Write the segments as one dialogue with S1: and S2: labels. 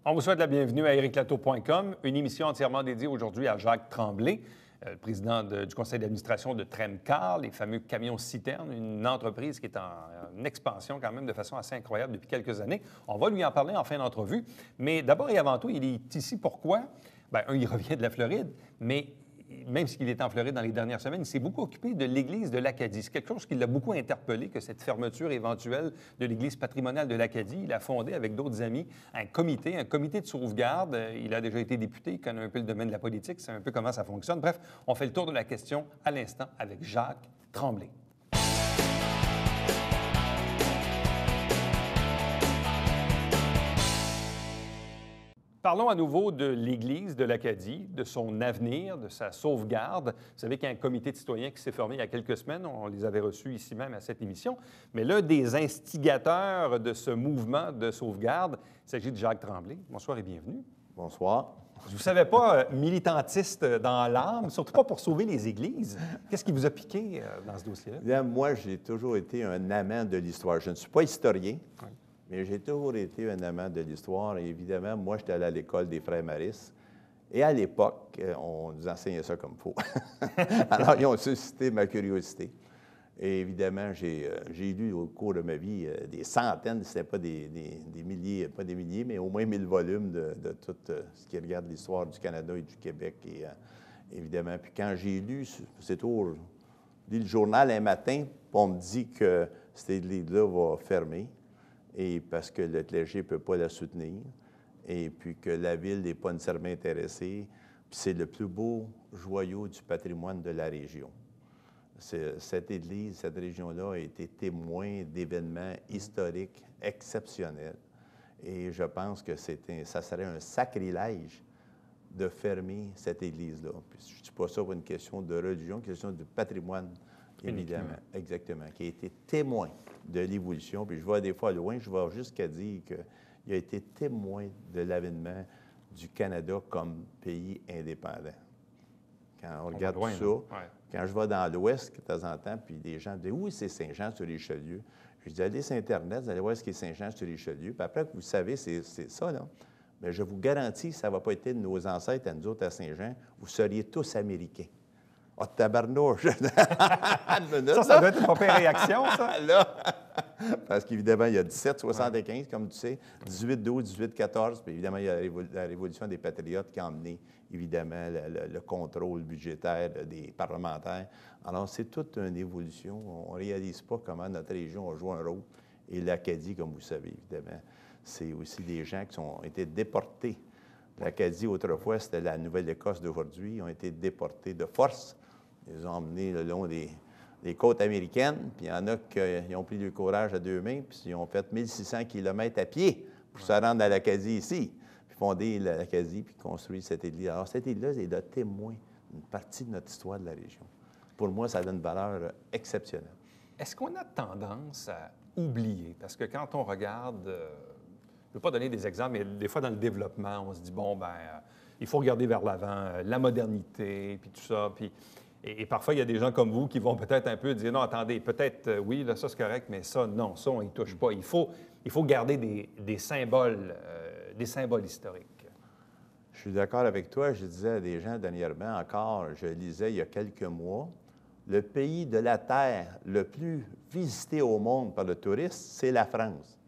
S1: On vous souhaite la bienvenue à ériclatour.com, une émission entièrement dédiée aujourd'hui à Jacques Tremblay, le président du conseil d'administration de Tremcar, les fameux camions-citernes, une entreprise qui est en expansion quand même de façon assez incroyable depuis quelques années. On va lui en parler en fin d'entrevue, mais d'abord et avant tout, il est ici pourquoi? Bien, il revient de la Floride, mais même s'il est en Floride dans les dernières semaines, il s'est beaucoup occupé de l'Église de l'Acadie. C'est quelque chose qui l'a beaucoup interpellé, que cette fermeture éventuelle de l'Église patrimoniale de l'Acadie. Il a fondé avec d'autres amis un comité de sauvegarde. Il a déjà été député, il connaît un peu le domaine de la politique, c'est un peu comment ça fonctionne. Bref, on fait le tour de la question à l'instant avec Jacques Tremblay. Parlons à nouveau de l'Église de l'Acadie, de son avenir, de sa sauvegarde. Vous savez qu'il y a un comité de citoyens qui s'est formé il y a quelques semaines. On les avait reçus ici même à cette émission. Mais l'un des instigateurs de ce mouvement de sauvegarde, il s'agit de Jacques Tremblay. Bonsoir et bienvenue.
S2: Bonsoir.
S1: Je ne vous savais pas militantiste dans l'âme, surtout pas pour sauver les églises. Qu'est-ce qui vous a piqué dans ce dossier-là?
S2: Bien, moi, j'ai toujours été un amant de l'histoire. Je ne suis pas historien. Oui. Mais j'ai toujours été un amant de l'histoire. Et évidemment, moi, j'étais allé à l'école des Frères Maristes. Et à l'époque, on nous enseignait ça comme il faut. Alors, ils ont suscité ma curiosité. Et évidemment, j'ai lu au cours de ma vie des centaines, ce n'était pas des milliers, pas des milliers, mais au moins 1000 volumes de tout ce qui regarde l'histoire du Canada et du Québec. Et évidemment, puis quand j'ai lu, c'est tout, lu le journal un matin, on me dit que cette église-là va fermer. Et parce que le clergé ne peut pas la soutenir, et puis que la ville n'est pas nécessairement intéressée. Puis c'est le plus beau joyau du patrimoine de la région. Cette église, cette région-là a été témoin d'événements historiques exceptionnels. Et je pense que ça serait un sacrilège de fermer cette église-là. Puis je ne dis pas ça pour une question de religion, une question de patrimoine. Évidemment, exactement, qui a été témoin de l'évolution. Puis je vois des fois loin, je vais jusqu'à dire qu'il a été témoin de l'avènement du Canada comme pays indépendant. Quand on regarde tout ça, quand je vais dans l'Ouest de temps en temps, puis des gens me disent « Oui, c'est Saint-Jean-sur-Richelieu. » Je dis « Allez sur Internet, vous allez voir ce qu'est Saint-Jean-sur-Richelieu. » Puis après que vous savez, c'est ça, là. Bien, je vous garantis, ça ne va pas être de nos ancêtres à nous autres à Saint-Jean. Vous seriez tous Américains. Ah, oh, tabarnouche!
S1: Ça doit être une pas pire réaction, ça?
S2: Là, parce qu'évidemment, il y a 1775, comme tu sais, 1812, 1814, puis évidemment, il y a la Révolution des Patriotes qui a emmené, évidemment, le contrôle budgétaire des parlementaires. Alors, c'est toute une évolution. On ne réalise pas comment notre région a joué un rôle. Et l'Acadie, comme vous savez, évidemment, c'est aussi des gens qui ont été déportés. L'Acadie, autrefois, c'était la Nouvelle-Écosse d'aujourd'hui. Ils ont été déportés de force. Ils ont emmenés le long des côtes américaines, puis il y en a qui ont pris du courage à deux mains, puis ils ont fait 1600 km à pied pour se rendre à l'Acadie ici, puis fonder l'Acadie, puis construire cette église. Alors, cette église-là est le témoin d'une partie de notre histoire de la région. Pour moi, ça donne une valeur exceptionnelle.
S1: Est-ce qu'on a tendance à oublier? Parce que quand on regarde, je ne veux pas donner des exemples, mais des fois dans le développement, on se dit, bon, il faut regarder vers l'avant, la modernité, puis tout ça, puis... Et parfois, il y a des gens comme vous qui vont peut-être un peu dire, non, attendez, peut-être, oui, là, ça, c'est correct, mais ça, non, ça, on n'y touche pas. Il faut garder des symboles historiques.
S2: Je suis d'accord avec toi. Je disais à des gens dernièrement, encore, je lisais il y a quelques mois, le pays de la Terre le plus visité au monde par le touriste, c'est la France.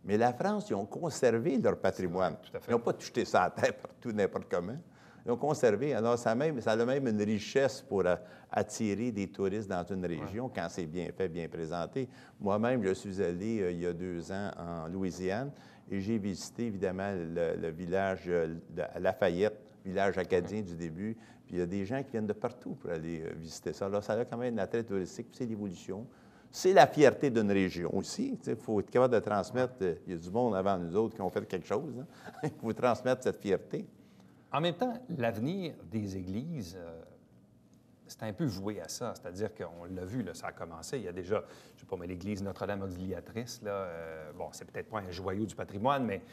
S2: Mais la France, ils ont conservé leur patrimoine.
S1: Tout à fait.
S2: Ils n'ont pas touché ça à terre partout, n'importe comment. Ils ont conservé. Alors, ça a même une richesse pour attirer des touristes dans une région quand c'est bien fait, bien présenté. Moi-même, je suis allé il y a 2 ans en Louisiane et j'ai visité évidemment le village de Lafayette, village acadien du début. Puis il y a des gens qui viennent de partout pour aller visiter ça. Alors, ça a quand même un attrait touristique, puis c'est l'évolution. C'est la fierté d'une région aussi. Il faut être capable de transmettre. Il y a du monde avant nous autres qui ont fait quelque chose. Il faut transmettre cette fierté.
S1: En même temps, l'avenir des églises, c'est un peu voué à ça. C'est-à-dire qu'on l'a vu, là, ça a commencé. Il y a déjà, je ne sais pas, mais l'église Notre-Dame Auxiliatrice, bon, c'est peut-être pas un joyau du patrimoine, mais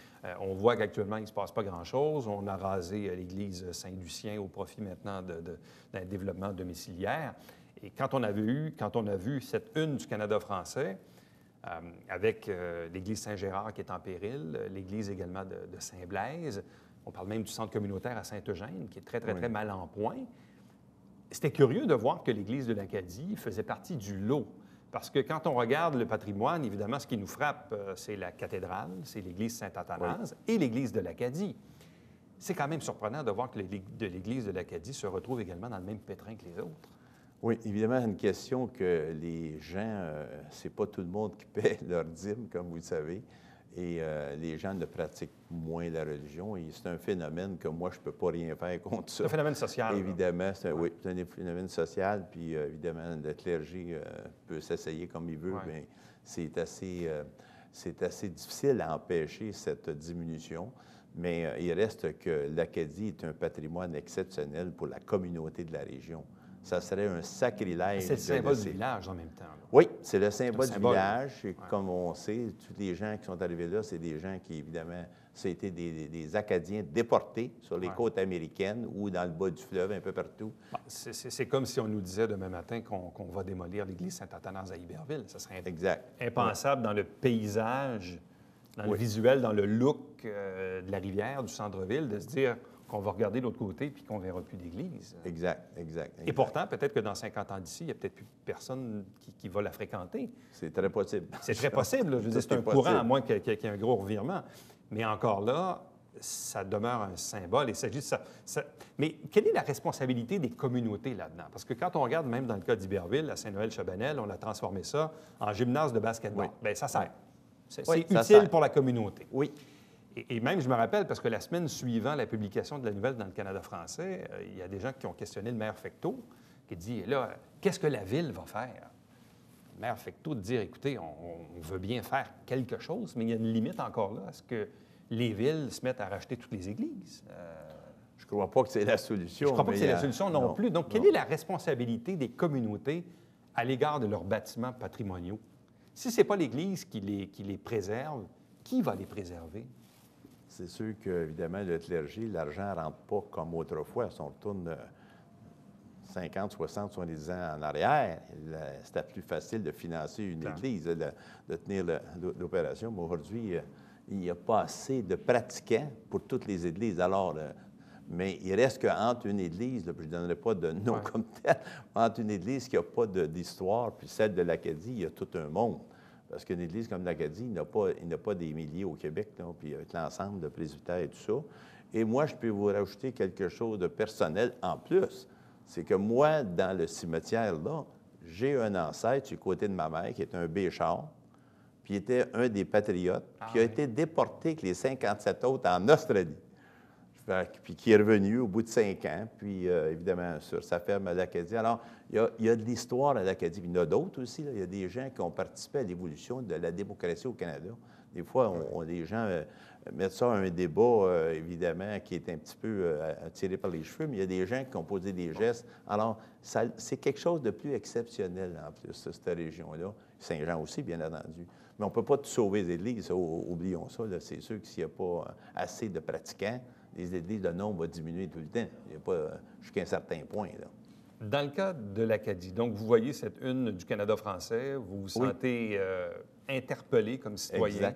S1: on voit qu'actuellement, il ne se passe pas grand-chose. On a rasé l'église Saint-Lucien au profit maintenant d'un développement domiciliaire. Et quand on a vu cette une du Canada français, avec l'église Saint-Gérard qui est en péril, l'église également de Saint-Blaise. On parle même du centre communautaire à Saint-Eugène, qui est très, très, très mal en point. C'était curieux de voir que l'église de l'Acadie faisait partie du lot. Parce que quand on regarde le patrimoine, évidemment, ce qui nous frappe, c'est la cathédrale, c'est l'église Saint-Athanase et l'église de l'Acadie. C'est quand même surprenant de voir que l'église de l'Acadie se retrouve également dans le même pétrin que les autres.
S2: Oui, évidemment, une question que les gens, c'est pas tout le monde qui paie leur dîme, comme vous le savez, et les gens ne pratiquent moins la religion, et c'est un phénomène que moi, je ne peux pas rien faire contre ça.
S1: C'est un phénomène social.
S2: Évidemment, oui, c'est un phénomène social, puis évidemment, le clergé peut s'essayer comme il veut, mais c'est assez difficile à empêcher cette diminution. Mais il reste que l'Acadie est un patrimoine exceptionnel pour la communauté de la région. Ça serait un sacrilège.
S1: C'est le symbole du village en même temps. Là.
S2: Oui, c'est le symbole du village. Et comme on sait, tous les gens qui sont arrivés là, c'est des gens qui, évidemment, c'était des Acadiens déportés sur les côtes américaines ou dans le bas du fleuve, un peu partout.
S1: Bon, c'est comme si on nous disait demain matin qu'on va démolir l'église Saint-Athanase à Iberville. Ça serait impensable dans le paysage, dans le visuel, dans le look de la rivière, du centre-ville, de se dire qu'on va regarder de l'autre côté puis qu'on ne verra plus d'église.
S2: Exact.
S1: Et pourtant, peut-être que dans 50 ans d'ici, il n'y a peut-être plus personne qui va la fréquenter.
S2: C'est très possible.
S1: C'est très possible. Je veux dire, c'est un courant, à moins qu'il y ait un gros revirement. Mais encore là, ça demeure un symbole. Et il s'agit de ça. Mais quelle est la responsabilité des communautés là-dedans? Parce que quand on regarde, même dans le cas d'Iberville, à Saint-Noël-Chabanel, on a transformé ça en gymnase de basketball. Bien, ça sert. C'est utile pour la communauté.
S2: Oui.
S1: Et même, je me rappelle, parce que la semaine suivant la publication de la nouvelle dans le Canada français, il y a des gens qui ont questionné le maire Fecteau, qui dit, là, qu'est-ce que la Ville va faire? Le maire Fecteau de dire, écoutez, on veut bien faire quelque chose, mais il y a une limite encore là. Est-ce que les villes se mettent à racheter toutes les églises?
S2: Je ne crois pas que c'est la solution.
S1: Je ne crois pas que c'est la solution non plus. Donc, quelle est la responsabilité des communautés à l'égard de leurs bâtiments patrimoniaux? Si ce n'est pas l'Église qui les préserve, qui va les préserver?
S2: C'est sûr qu'évidemment, le clergé, l'argent ne rentre pas comme autrefois. Si on retourne 50, 60, 70 ans en arrière, c'était plus facile de financer une église, de tenir l'opération. Mais aujourd'hui, il n'y a pas assez de pratiquants pour toutes les églises. Alors, mais il reste qu'entre une église, là, je ne donnerai pas de nom comme tel, entre une église qui n'a pas d'histoire puis celle de l'Acadie, il y a tout un monde. Parce qu'une église comme l'Acadie, il n'y a pas des milliers au Québec, là, puis avec l'ensemble de presbytères et tout ça. Et moi, je peux vous rajouter quelque chose de personnel en plus. C'est que moi, dans le cimetière, là, j'ai un ancêtre du côté de ma mère qui est un Béchard, puis était un des patriotes, qui a été déporté avec les 57 autres en Australie. Puis qui est revenu au bout de 5 ans, puis évidemment sur sa ferme à l'Acadie. Alors, il y a de l'histoire à l'Acadie. Il y en a d'autres aussi. Là. Il y a des gens qui ont participé à l'évolution de la démocratie au Canada. Des fois, les gens mettent ça à un débat, évidemment, qui est un petit peu tiré par les cheveux, mais il y a des gens qui ont posé des gestes. Alors, c'est quelque chose de plus exceptionnel, en plus, cette région-là. Saint-Jean aussi, bien entendu. Mais on ne peut pas tout sauver les églises, oublions ça. C'est sûr que s'il n'y a pas assez de pratiquants, les églises, le nombre va diminuer tout le temps. Il n'y a pas jusqu'à un certain point. Là.
S1: Dans le cas de l'Acadie, donc vous voyez cette une du Canada français, vous vous sentez interpellé comme citoyen,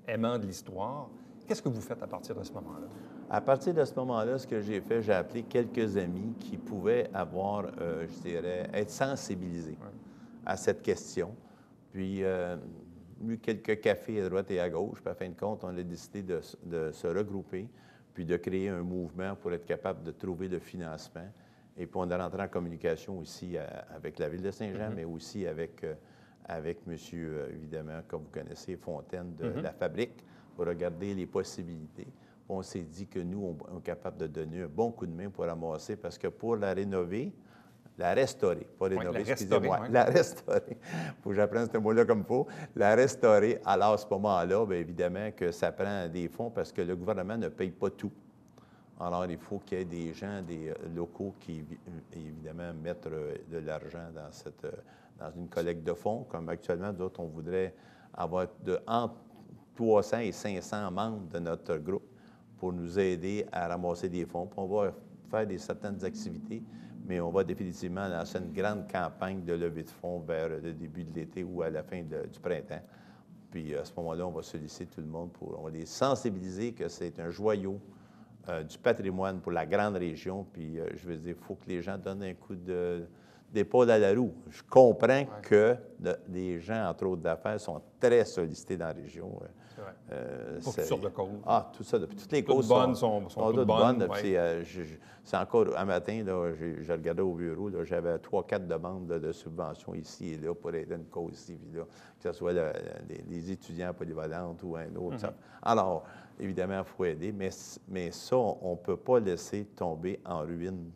S1: aimant de l'histoire. Qu'est-ce que vous faites à partir de ce moment-là?
S2: À partir de ce moment-là, ce que j'ai fait, j'ai appelé quelques amis qui pouvaient avoir, je dirais, être sensibilisés à cette question. Puis, eu quelques cafés à droite et à gauche. Puis, à fin de compte, on a décidé de se regrouper puis de créer un mouvement pour être capable de trouver le financement. Et puis, on est rentré en communication aussi avec la Ville de Saint-Jean, mais aussi avec monsieur, évidemment, comme vous connaissez, Fontaine de la Fabrique, pour regarder les possibilités. On s'est dit que nous, on est capable de donner un bon coup de main pour ramasser, parce que pour la rénover, la restaurer, pas rénover, excusez-moi, la restaurer. Il faut que j'apprenne ce mot-là comme il faut. La restaurer, alors à ce moment-là, bien évidemment que ça prend des fonds parce que le gouvernement ne paye pas tout. Alors, il faut qu'il y ait des gens, des locaux qui, évidemment, mettent de l'argent dans une collecte de fonds. Comme actuellement, d'autres, on voudrait avoir entre 300 et 500 membres de notre groupe pour nous aider à ramasser des fonds. Puis on va faire certaines activités, mais on va définitivement lancer une grande campagne de levée de fonds vers le début de l'été ou à la fin du printemps Puis à ce moment-là, on va solliciter tout le monde on va les sensibiliser que c'est un joyau du patrimoine pour la grande région. Puis je veux dire, il faut que les gens donnent un coup d'épaule à la roue. Je comprends que les gens, entre autres d'affaires, sont très sollicités dans la région.
S1: C'est vrai. Pour toutes sortes de causes.
S2: Ah, tout ça. Depuis toutes les
S1: toutes
S2: causes
S1: bonnes sont toutes bonnes.
S2: C'est encore, un matin, là, je regardais au bureau, j'avais 3-4 demandes de subventions ici et là pour aider une cause ici, puis là, que ce soit les étudiants polyvalentes ou un autre. Alors, évidemment, il faut aider, mais ça, on ne peut pas laisser tomber en ruine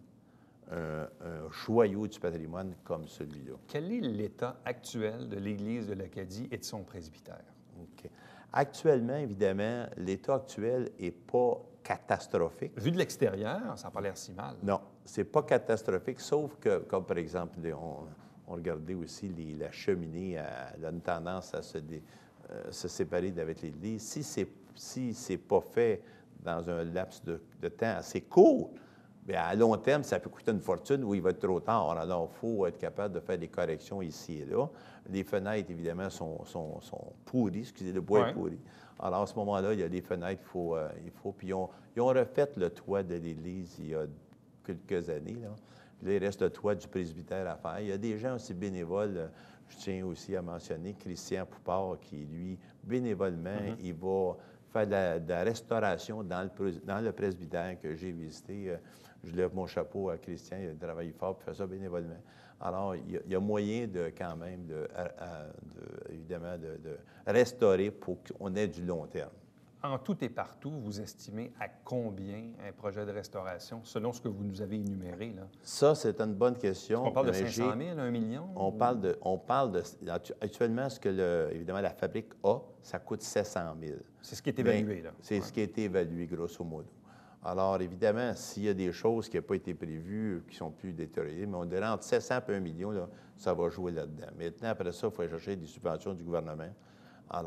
S2: un joyau du patrimoine comme celui-là.
S1: Quel est l'état actuel de l'Église de l'Acadie et de son presbytère?
S2: OK. Actuellement, évidemment, l'état actuel n'est pas catastrophique.
S1: Vu de l'extérieur, ça n'a pas l'air si mal.
S2: Non, c'est pas catastrophique, sauf que, comme par exemple, on regardait aussi la cheminée, elle a une tendance à se séparer d'avec l'Église. Si c'est pas fait dans un laps de temps assez court, bien, à long terme, ça peut coûter une fortune ou il va être trop tard. Alors, il faut être capable de faire des corrections ici et là. Les fenêtres, évidemment, sont pourries. Excusez, le bois est pourri. Alors, à ce moment-là, il y a des fenêtres, il faut. Puis, ils ont refait le toit de l'église il y a quelques années, là. Puis là, il reste le toit du presbytère à faire. Il y a des gens aussi bénévoles. Je tiens aussi à mentionner Christian Poupard, qui, lui, bénévolement, il va faire de la restauration dans le presbytère que j'ai visité. Je lève mon chapeau à Christian, il a travaillé fort pour faire ça bénévolement. Alors, il y a moyen quand même, évidemment, de restaurer pour qu'on ait du long terme.
S1: En tout et partout, vous estimez à combien un projet de restauration, selon ce que vous nous avez énuméré, là?
S2: Ça, c'est une bonne question.
S1: On parle de 500 000, 1 million?
S2: On parle de... Actuellement, évidemment, la fabrique a, ça coûte 700 000.
S1: C'est ce qui est évalué, là?
S2: C'est ce qui a été évalué, grosso modo. Alors, évidemment, s'il y a des choses qui n'ont pas été prévues, qui sont plus détériorées, mais on dirait entre 700 et 1 million, là, ça va jouer là-dedans. Maintenant, après ça, il faut aller chercher des subventions du gouvernement.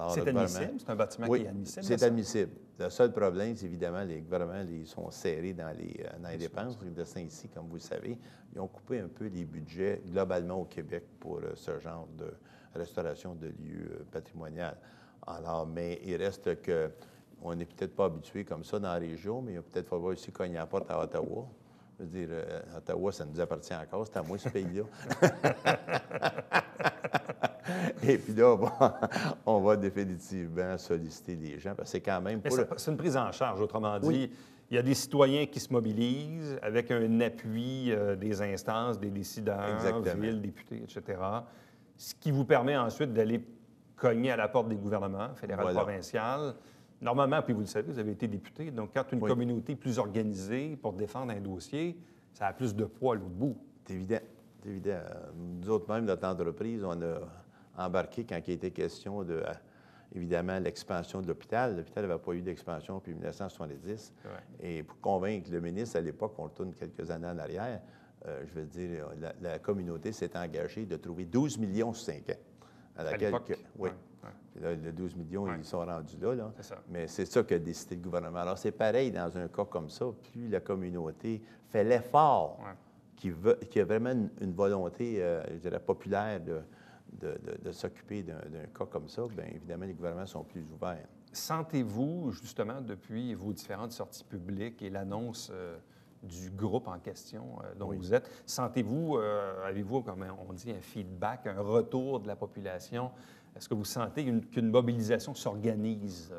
S1: C'est admissible? C'est un bâtiment qui est admissible?
S2: Oui, c'est admissible. Le seul problème, c'est évidemment, les gouvernements ils sont serrés dans les dépenses. De Saint-Cy, comme vous le savez, ils ont coupé un peu les budgets globalement au Québec pour ce genre de restauration de lieux patrimoniaux. Alors, mais il reste que on n'est peut-être pas habitué comme ça dans la région, mais il va peut-être falloir aussi cogner à la porte à Ottawa. Je veux dire, Ottawa, ça nous appartient encore, c'est à moi ce pays-là. Et puis là, on va définitivement solliciter les gens, parce que c'est quand même...
S1: C'est une prise en charge, autrement dit. Il y a des citoyens qui se mobilisent avec un appui des instances, des décideurs, villes, députés, etc., ce qui vous permet ensuite d'aller cogner à la porte des gouvernements, fédéral, provincial. Normalement, puis vous le savez, vous avez été député, donc quand une communauté est plus organisée pour défendre un dossier, ça a plus de poids à l'autre bout.
S2: C'est évident. C'est évident. Nous autres, même, notre entreprise, on a embarqué quand il était question de, évidemment, l'expansion de l'hôpital. L'hôpital n'avait pas eu d'expansion depuis 1970. Et pour convaincre le ministre, à l'époque, on retourne quelques années en arrière, je veux dire, la communauté s'est engagée de trouver 12 millions sur 5 ans.
S1: À l'époque?
S2: Oui. Puis là, les 12 millions, ils sont rendus là.
S1: C'est ça.
S2: Mais c'est ça qu'a décidé le gouvernement. Alors, c'est pareil dans un cas comme ça. Plus la communauté fait l'effort, qui a vraiment une volonté, je dirais, populaire de s'occuper d'un cas comme ça, bien évidemment, les gouvernements sont plus ouverts.
S1: Sentez-vous, justement, depuis vos différentes sorties publiques et l'annonce du groupe en question dont vous êtes, sentez-vous, avez-vous, comme on dit, un feedback, un retour de la population? Est-ce que vous sentez qu'une mobilisation s'organise?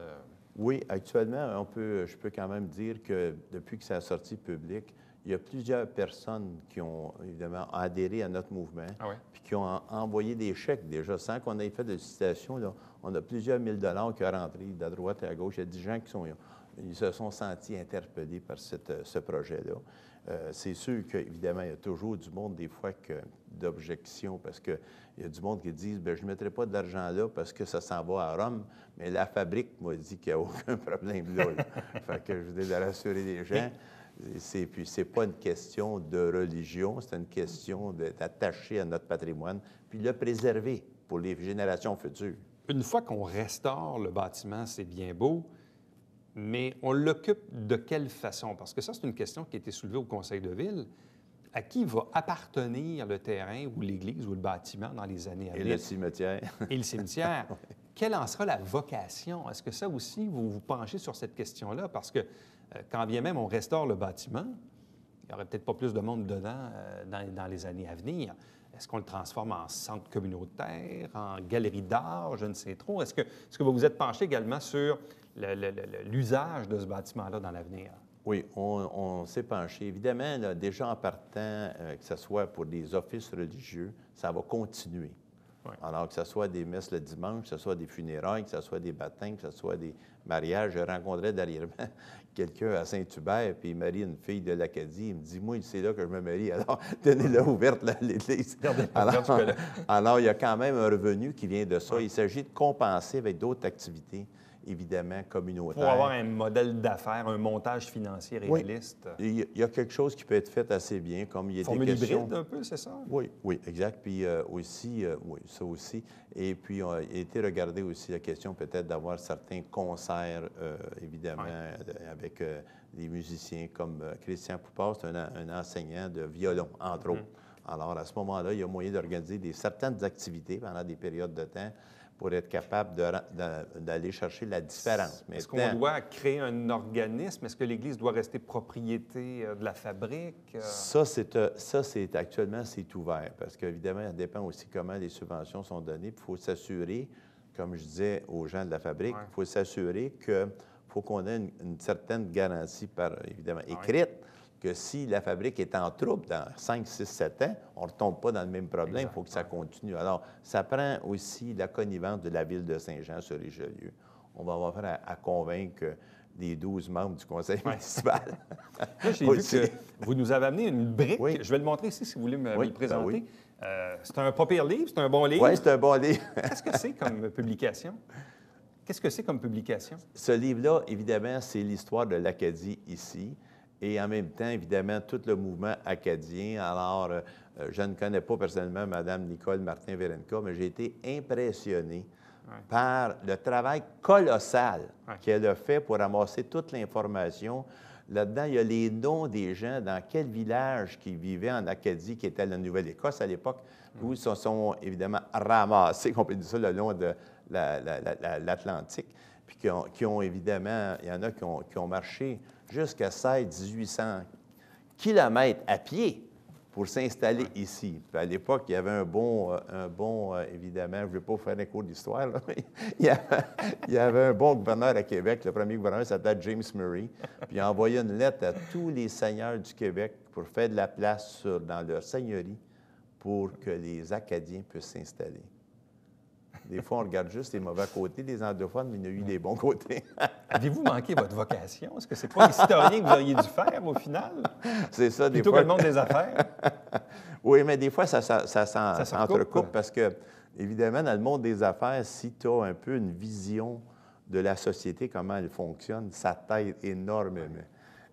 S2: Oui, actuellement, je peux quand même dire que depuis que ça a sorti public, il y a plusieurs personnes qui ont, évidemment, adhéré à notre mouvement, puis qui ont envoyé des chèques déjà, sans qu'on ait fait de citation. Là, on a plusieurs mille dollars qui sont rentrés de droite et à gauche. Il y a des gens ils se sont sentis interpellés par ce projet-là. C'est sûr qu'évidemment, il y a toujours du monde, des fois, d'objections, parce qu'il y a du monde qui dit bien, je ne mettrai pas d'argent là parce que ça s'en va à Rome, mais la fabrique m'a dit qu'il n'y a aucun problème là. Fait que je voulais rassurer les gens. Puis, c'est pas une question de religion, c'est une question d'attacher à notre patrimoine, puis le préserver pour les générations futures.
S1: Une fois qu'on restaure le bâtiment, c'est bien beau, mais on l'occupe de quelle façon? Parce que ça, c'est une question qui a été soulevée au Conseil de ville. À qui va appartenir le terrain ou l'église ou le bâtiment dans les années à venir?
S2: Et le cimetière.
S1: Et le cimetière. quelle en sera la vocation? Est-ce que ça aussi, vous vous penchez sur cette question-là? Parce que quand bien même on restaure le bâtiment, il n'y aurait peut-être pas plus de monde dedans dans les années à venir. Est-ce qu'on le transforme en centre communautaire, en galerie d'art? Je ne sais trop. Est-ce que vous vous êtes penché également sur l'usage de ce bâtiment-là dans l'avenir?
S2: Oui, on s'est penché. Évidemment, là, déjà en partant, que ce soit pour des offices religieux, ça va continuer.
S1: Oui.
S2: Alors, que ce soit des messes le dimanche, que ce soit des funérailles, que ce soit des baptêmes, que ce soit des mariages. Je rencontrais dernièrement quelqu'un à Saint-Hubert, puis il marie une fille de l'Acadie. Il me dit, moi, c'est là que je me marie. Alors, tenez-la ouverte, l'église. Alors, il y a quand même un revenu qui vient de ça.
S1: Oui.
S2: Il s'agit de compenser avec d'autres activités, évidemment, communautaires.
S1: Pour avoir un modèle d'affaires, un montage financier réaliste.
S2: Oui. Il y a quelque chose qui peut être fait assez bien, comme il y a
S1: Formule
S2: des questions...
S1: hybride un peu, c'est ça?
S2: Oui, oui, exact. Puis aussi, oui, ça aussi. Et puis, il a été regardé aussi la question peut-être d'avoir certains concerts, évidemment, avec des musiciens comme Christian Poupard, c'est un enseignant de violon, entre autres. Alors, à ce moment-là, il y a moyen d'organiser certaines activités pendant des périodes de temps pour être capable d'aller chercher la différence.
S1: Est-ce qu'on doit créer un organisme? Est-ce que l'Église doit rester propriété de la fabrique?
S2: Ça, actuellement, c'est ouvert parce qu'évidemment, ça dépend aussi comment les subventions sont données. Il faut s'assurer, comme je disais aux gens de la fabrique, il faut s'assurer qu'il faut qu'on ait une certaine garantie, évidemment, écrite, que si la fabrique est en trouble dans 5, 6, 7 ans, on ne retombe pas dans le même problème, il faut que ça continue. Alors, ça prend aussi la connivence de la Ville de Saint-Jean-sur-Richelieu. On va avoir affaire à convaincre les 12 membres du conseil municipal.
S1: Là, j'ai vu que vous nous avez amené une brique.
S2: Oui.
S1: Je vais le montrer ici, si vous voulez me le présenter.
S2: Ben oui.
S1: C'est un pas pire livre, c'est un bon livre.
S2: Oui, c'est un bon livre.
S1: Qu'est-ce que c'est comme publication? Qu'est-ce que c'est comme publication?
S2: Ce livre-là, évidemment, c'est l'histoire de l'Acadie ici. Et en même temps, évidemment, tout le mouvement acadien. Alors, je ne connais pas personnellement Mme Nicole Martin-Verenka, mais j'ai été impressionné par le travail colossal qu'elle a fait pour ramasser toute l'information. Là-dedans, il y a les noms des gens dans quel village qui vivaient en Acadie, qui était la Nouvelle-Écosse à l'époque, où ils se sont évidemment ramassés, on peut dire ça, le long de l'Atlantique, puis qui ont évidemment, il y en a qui ont marché jusqu'à 1,800 kilomètres à pied pour s'installer ici. Puis à l'époque, il y avait un bon évidemment, je ne vais pas vous faire un cours d'histoire, là, mais il y avait un bon gouverneur à Québec. Le premier gouverneur s'appelait James Murray. Puis il a envoyé une lettre à tous les seigneurs du Québec pour faire de la place dans leur seigneurie pour que les Acadiens puissent s'installer. Des fois, on regarde juste les mauvais côtés des anglophones, mais il y a eu des bons côtés.
S1: Avez-vous manqué votre vocation? Est-ce que c'est pas l'historien que vous auriez dû faire, au final?
S2: C'est ça, des
S1: fois. Plutôt que le monde des affaires?
S2: Oui, mais des fois, ça s'entrecoupe parce que, évidemment, dans le monde des affaires, si tu as un peu une vision de la société, comment elle fonctionne, ça t'aide énormément.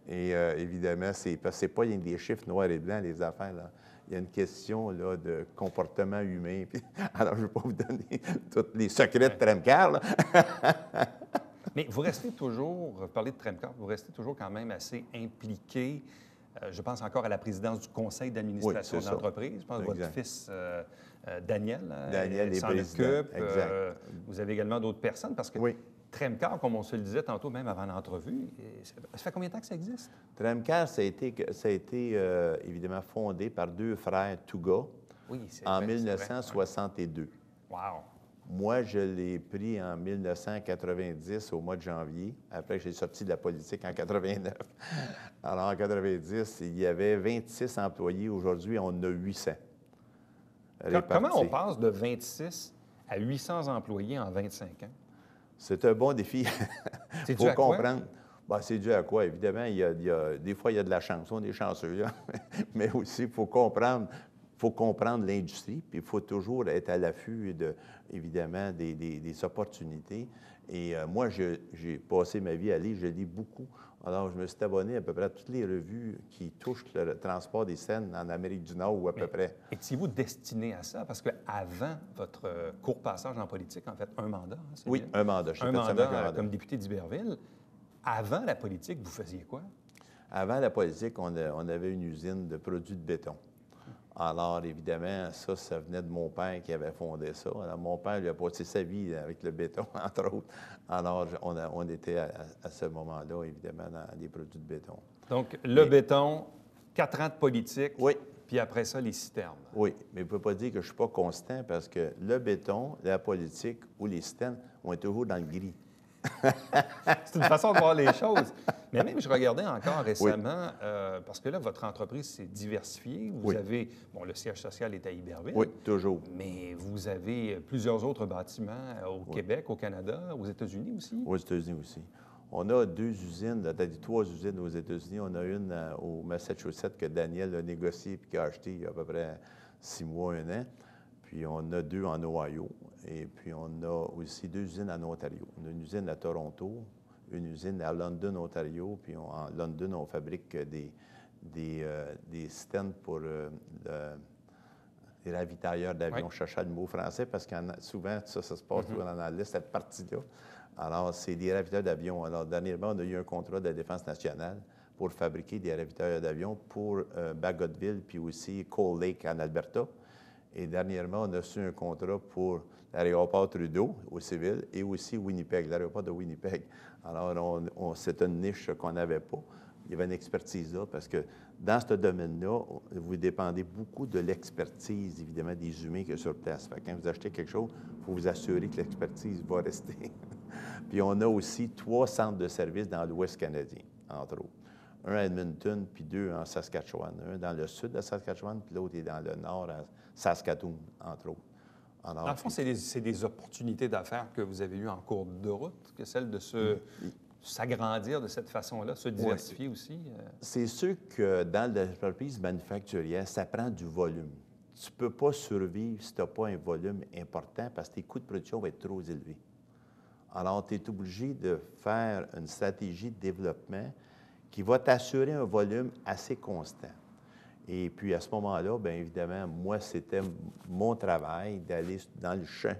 S2: Et évidemment, c'est pas rien que des chiffres noirs et blancs, les affaires, là. Il y a une question là, de comportement humain. Alors, je ne vais pas vous donner tous les secrets de Tremcar.
S1: Mais vous restez toujours, vous parlez de Tremcar, vous restez toujours quand même assez impliqué. Je pense encore à la présidence du conseil d'administration de l'entreprise. Je pense que votre fils, Daniel s'en occupe. Vous avez également d'autres personnes parce que Tremcar, comme on se le disait tantôt, même avant l'entrevue, ça fait combien de temps que ça existe?
S2: Tremcar, ça a été évidemment fondé par deux frères Touga en 1962.
S1: Wow!
S2: Moi, je l'ai pris en 1990, au mois de janvier, après que j'ai sorti de la politique en 89. Alors, en 90, il y avait 26 employés. Aujourd'hui, on en a 800.
S1: Comment on passe de 26 à 800 employés en 25 ans?
S2: C'est un bon défi.
S1: C'est dû à quoi?
S2: Bien, c'est dû à quoi? Évidemment, des fois, il y a de la chance. On est chanceux, là. Mais aussi, il faut comprendre l'industrie, puis il faut toujours être à l'affût, évidemment, des opportunités. Et moi, j'ai passé ma vie à lire, je lis beaucoup. Alors, je me suis abonné à peu près à toutes les revues qui touchent le transport des scènes en Amérique du Nord ou à peu près.
S1: Étiez-vous destiné à ça? Parce qu'avant votre court passage en politique, en fait, un mandat, hein,
S2: oui, bien? Un mandat.
S1: Un mandat comme député d'Iberville. Avant la politique, vous faisiez quoi?
S2: Avant la politique, on avait une usine de produits de béton. Alors, évidemment, ça venait de mon père qui avait fondé ça. Alors, mon père lui a passé sa vie avec le béton, entre autres. Alors, on était à ce moment-là, évidemment, dans les produits de béton.
S1: Donc, le béton, 4 ans de politique,
S2: oui.
S1: Puis après ça, les citernes.
S2: Oui, mais il ne peut pas dire que je ne suis pas constant parce que le béton, la politique ou les citernes, on est toujours dans le gris.
S1: C'est une façon de voir les choses. Mais même, je regardais encore récemment, parce que là, votre entreprise s'est diversifiée. Vous avez, bon, le siège social est à Iberville.
S2: Oui, toujours.
S1: Mais vous avez plusieurs autres bâtiments au Québec, au Canada, aux États-Unis aussi.
S2: Aux États-Unis aussi. On a 2 usines, c'est-à-dire 3 usines aux États-Unis. On a une au Massachusetts que Daniel a négocié et qui a acheté il y a à peu près 6 mois, 1 an. Puis on a 2 en Ohio. Et puis on a aussi 2 usines en Ontario. On a une usine à Toronto, une usine à London, Ontario. Puis en London, on fabrique des citernes pour les ravitailleurs d'avions. Je cherchais le mot français parce que souvent, ça se passe toujours en anglais, cette partie-là. Alors, c'est des ravitailleurs d'avions. Alors, dernièrement, on a eu un contrat de la Défense nationale pour fabriquer des ravitailleurs d'avions pour Bagotville puis aussi Cold Lake en Alberta. Et dernièrement, on a reçu un contrat pour l'aéroport Trudeau au civil et aussi Winnipeg, l'aéroport de Winnipeg. Alors, c'est une niche qu'on n'avait pas. Il y avait une expertise là parce que dans ce domaine-là, vous dépendez beaucoup de l'expertise, évidemment, des humains qui sont sur place. Fait que quand vous achetez quelque chose, il faut vous assurer que l'expertise va rester. Puis on a aussi 3 centres de services dans l'Ouest canadien, entre autres. Un à Edmonton, puis 2 en Saskatchewan. Un dans le sud de Saskatchewan, puis l'autre est dans le nord, à Saskatoon, entre autres. Alors,
S1: dans le fond, c'est des opportunités d'affaires que vous avez eues en cours de route, que celle de s'agrandir de cette façon-là, se diversifier aussi?
S2: C'est sûr que dans l'entreprise manufacturière, ça prend du volume. Tu ne peux pas survivre si tu n'as pas un volume important parce que tes coûts de production vont être trop élevés. Alors, tu es obligé de faire une stratégie de développement qui va t'assurer un volume assez constant. Et puis, à ce moment-là, bien évidemment, moi, c'était mon travail d'aller dans le champ,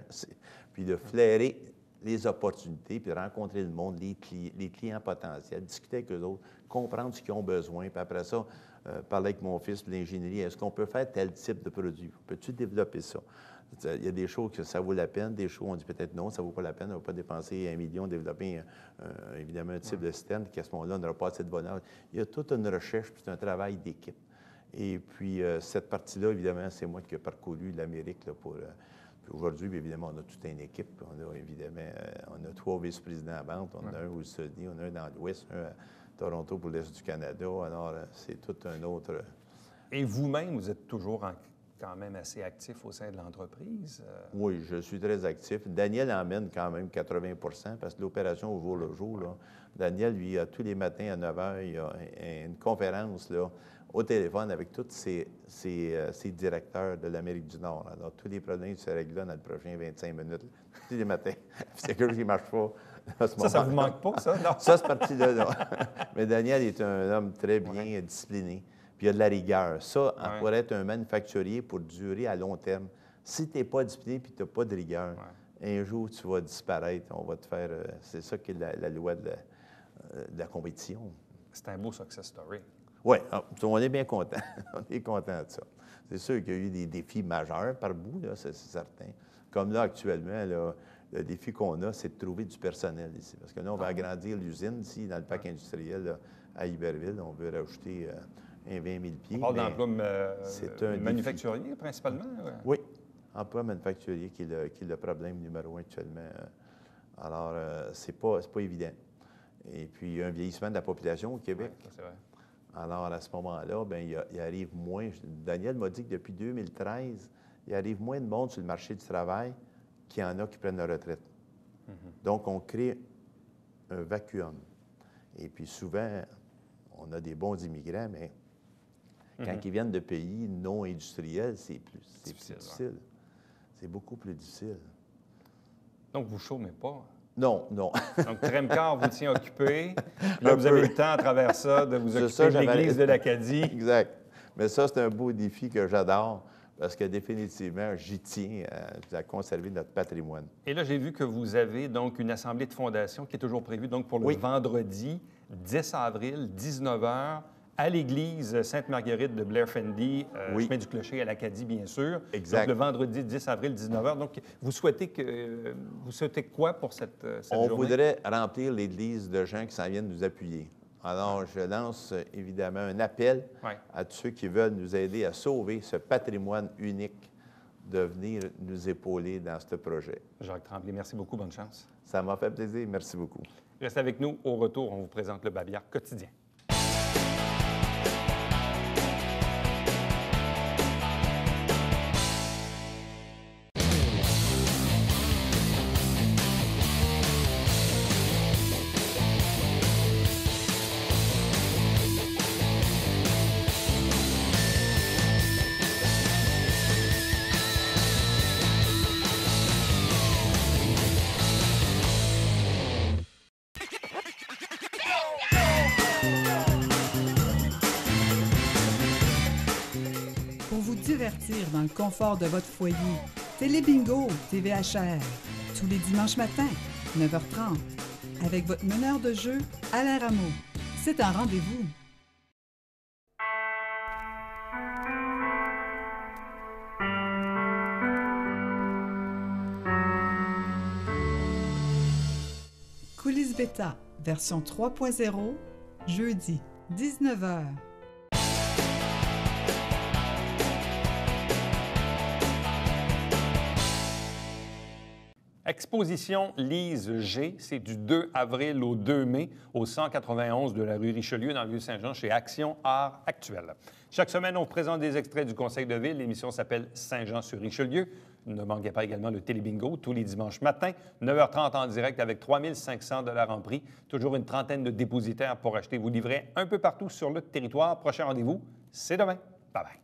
S2: puis de flairer les opportunités, puis de rencontrer le monde, les clients potentiels, discuter avec eux autres, comprendre ce qu'ils ont besoin, puis après ça, parler avec mon fils de l'ingénierie, est-ce qu'on peut faire tel type de produit? Peux-tu développer ça? Il y a des choses que ça vaut la peine, des choses on dit peut-être non, ça ne vaut pas la peine, on ne va pas dépenser 1 million, développer évidemment un type de système, qu'à ce moment-là, on n'aura pas assez de bonheur. Il y a toute une recherche, puis c'est un travail d'équipe. Et puis, cette partie-là, évidemment, c'est moi qui ai parcouru l'Amérique là, pour... Puis aujourd'hui, évidemment, on a toute une équipe. On a évidemment, on a 3 vice-présidents à vente. On a un aux États-Unis, on a un dans l'Ouest, un à Toronto pour l'Est du Canada. Alors, c'est tout un autre...
S1: Et vous-même, vous êtes toujours quand même assez actif au sein de l'entreprise?
S2: Oui, je suis très actif. Daniel emmène quand même 80 parce que l'opération au jour le jour, là, Daniel, lui, tous les matins à 9 h, il y a une conférence là, au téléphone avec tous ses directeurs de l'Amérique du Nord. Alors, tous les problèmes se règlent là dans les prochains 25 minutes, tous les matins. C'est quelque chose qui ne marche pas à ce moment-là.
S1: Ça ne vous manque pas, ça? Non?
S2: Ça, c'est parti là. Mais Daniel est un homme très bien discipliné. Puis il y a de la rigueur. Ça, pour être un manufacturier, pour durer à long terme, si tu n'es pas discipliné et tu n'as pas de rigueur, un jour, tu vas disparaître. On va te faire... c'est ça qui est la loi de la compétition.
S1: C'est un beau success story.
S2: Oui, on est bien content. On est content de ça. C'est sûr qu'il y a eu des défis majeurs par bout, là, c'est certain. Comme là, actuellement, là, le défi qu'on a, c'est de trouver du personnel ici. Parce que là, on va agrandir l'usine ici, dans le parc industriel là, à Iberville. On veut rajouter 20 000 pieds.
S1: On parle d'emploi manufacturier,
S2: défi.
S1: Principalement?
S2: Oui, emploi manufacturier qui est le problème numéro 1 actuellement. Alors, c'est pas évident. Et puis, il y a un vieillissement de la population au Québec.
S1: Oui, c'est vrai.
S2: Alors, à ce moment-là, bien, il arrive moins... Daniel m'a dit que depuis 2013, il arrive moins de monde sur le marché du travail qu'il y en a qui prennent la retraite. Donc, on crée un vacuum. Et puis, souvent, on a des bons immigrants, mais quand ils viennent de pays non industriels, c'est plus difficile. C'est beaucoup plus difficile.
S1: Donc, vous ne chômez pas?
S2: Non, non.
S1: Donc, Tremcar vous tient occupé. Là, vous avez le temps, à travers ça, de vous occuper de l'Église de l'Acadie.
S2: Exact. Mais ça, c'est un beau défi que j'adore parce que définitivement, j'y tiens à conserver notre patrimoine.
S1: Et là, j'ai vu que vous avez donc une assemblée de fondation qui est toujours prévue donc pour le vendredi 10 avril, 19 h, à l'église Sainte-Marguerite de Blair-Fundy,
S2: Oui.
S1: chemin du Clocher à l'Acadie, bien sûr.
S2: Exact.
S1: Donc, le vendredi 10 avril, 19h. Donc, vous souhaitez quoi pour cette
S2: On
S1: journée?
S2: voudrait remplir l'église de gens qui s'en viennent nous appuyer. Alors, je lance évidemment un appel
S1: Ouais.
S2: à tous ceux qui veulent nous aider à sauver ce patrimoine unique de venir nous épauler dans ce projet.
S1: Jacques Tremblay, merci beaucoup. Bonne chance.
S2: Ça m'a fait plaisir. Merci beaucoup.
S1: Restez avec nous. Au retour, on vous présente le Babillard quotidien.
S3: Pour vous divertir dans le confort de votre foyer, Télébingo TVHR, tous les dimanches matins, 9h30, avec votre meneur de jeu, Alain Rameau. C'est un rendez-vous. Coulisses Bêta, version 3.0, jeudi, 19h.
S1: Exposition Lise G, c'est du 2 avril au 2 mai au 191 de la rue Richelieu dans le Vieux-Saint-Jean chez Action Art Actuel. Chaque semaine, on vous présente des extraits du Conseil de ville. L'émission s'appelle Saint-Jean-sur-Richelieu. Ne manquez pas également le Télébingo tous les dimanches matins, 9h30 en direct avec 3 500 $ en prix. Toujours une trentaine de dépositaires pour acheter vos livrets un peu partout sur le territoire. Prochain rendez-vous, c'est demain. Bye bye.